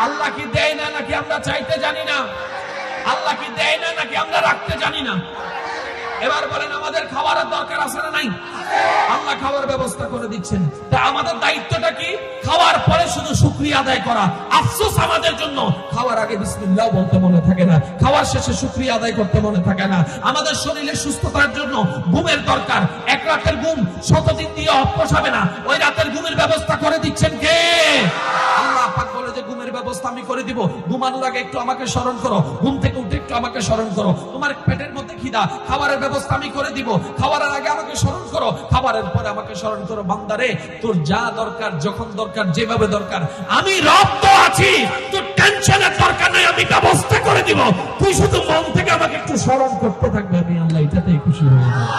আল্লাহ কি দেয় না নাকি আমরা চাইতে জানি না? আল্লাহ কি দেয় না নাকি আমরা রাখতে জানি না? এবার বলেন আমাদের খাবারের দরকার আছে না নাই? আল্লাহ খাবার ব্যবস্থা করে দিচ্ছেন। তা আমাদের দায়িত্বটা কি? খাওয়ার পরে শুধু শুকরিয়া আদায় করা। আফসোস আমাদের জন্য, খাওয়ার আগে বিসমিল্লাহ বলতে মনে থাকে না, খাওয়ার শেষে শুকরিয়া আদায় করতে মনে থাকে না। আমাদের শরীরের সুস্থতার জন্য ঘুমের দরকার। এক রাতের ঘুম শতদিন দিয়ে অভ্যাস না। ওই রাতের ঘুমের ব্যবস্থা করে দিচ্ছেন কে? আল্লাহ পাক বলে যে ঘুমের ব্যবস্থা আমি করে দিব। ঘুমানোর আগে একটু আমাকে স্মরণ করো, ঘুম থেকে উঠে একটু আমাকে স্মরণ করো। তোমার পেটের মধ্যে খিদা, খাবারের ব্যবস্থা আমি করে দিব। খাবারের আগে আমাকে স্মরণ করো, খাবারের পরে আমাকে স্মরণ করো। বান্দারে, তোর যা দরকার, যখন দরকার, যেভাবে দরকার, আমি রব তো আছি। তোর টেনশনের দরকার নাই, আমি ব্যবস্থা করে দিব। তুই শুধু মন থেকে আমাকে একটু স্মরণ করতে থাকবে, আমি আল্লাহ এটাতেই খুশি হয়ে যাব।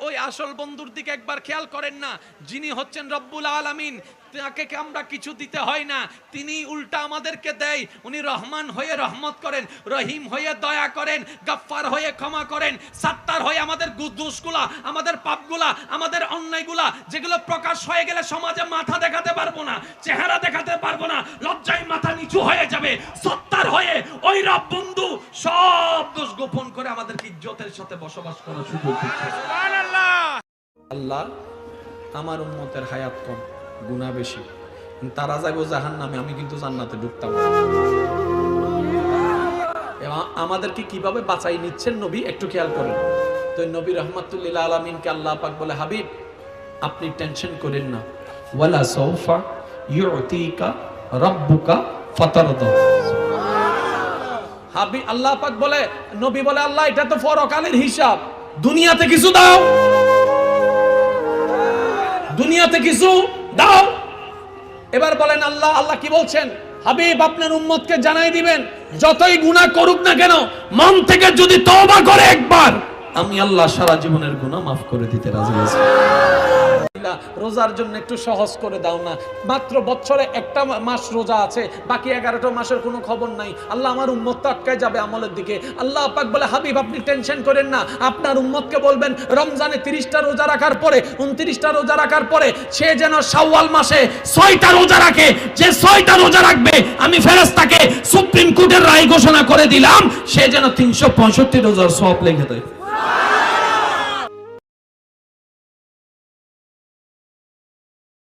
ওই আসল বন্ধুর দিকে একবার খেয়াল করেন না, যিনি হচ্ছেন রব্বুল আলামিন। তাকে আমরা কিছু দিতে হয় না, তিনি উল্টা আমাদেরকে দেয়। উনি রহমান হয়ে রহমত করেন, রহিম হয়ে দয়া করেন, গফফার হয়ে ক্ষমা করেন, সাত্তার হয়ে আমাদের দোষগুলা, আমাদের পাপগুলা, আমাদের অন্যায়গুলা যেগুলো প্রকাশ হয়ে গেলে সমাজে মাথা দেখাতে পারবো না, চেহারা দেখাতে পারবো না, লজ্জায় মাথা নিচু হয়ে যাবে। সত্তার হয়ে ওই রব বন্ধু সব দোষ গোপন করে আমাদেরকে ইজ্জতের সাথে বসবাস করার সুযোগ দিচ্ছে। সুবহানাল্লাহ। আল্লাহ, আমার উম্মতের হায়াত কম, গুনাহ বেশি, তারা যাবে জাহান্নামে, আমি কিন্তু জান্নাতে ঢুকতাম। আমাদেরকে কিভাবে বাঁচাই নিচ্ছেন নবী একটু খেয়াল করেন তো। নবী রাহমাতুল লিল আলামিনকে আল্লাহ পাক বলে, হাবিব আপনি টেনশন করেন না, ওয়ালা সাউফা ইউতিকা রাব্বুকা ফাতারদা। হাবিব আল্লাহ পাক বলে, নবী বলে, আল্লাহ এটা তো পরকালের হিসাব, দুনিয়াতে কিছু দাও, দুনিয়াতে কিছু দাও। এবার বলেন আল্লাহ, আল্লাহ কি বলছেন? হাবিব আপনার উম্মতকে জানাই দিবেন, যতই গুনাহ করুক না কেন, মন থেকে যদি তওবা করে একবার, আমি আল্লাহ সারা জীবনের গুনাহ মাফ করে দিতে রাজি আছি। রোজার জন্য একটু সহজ করে দাও না, মাত্র বছরে একটা মাস রোজা আছে, বাকি 11টা মাসের কোনো খবর নাই। আল্লাহ আমার উম্মত তো আটকায় যাবে আমলের দিকে। আল্লাহ পাক বলে, হাবিব আপনি টেনশন করেন না, আপনার উম্মতকে বলবেন রমজানে 30টা রোজা রাখার পরে, 29টা রোজা রাখার পরে সে যেন শাওয়াল মাসে 6টা রোজা রাখে। যে 6টা রোজা রাখবে, আমি ফেরেশতাকে সুপ্রিম কোর্টের রায় ঘোষণা করে দিলাম, সে যেন 365 রোজার সওয়াব লিখে দেয়।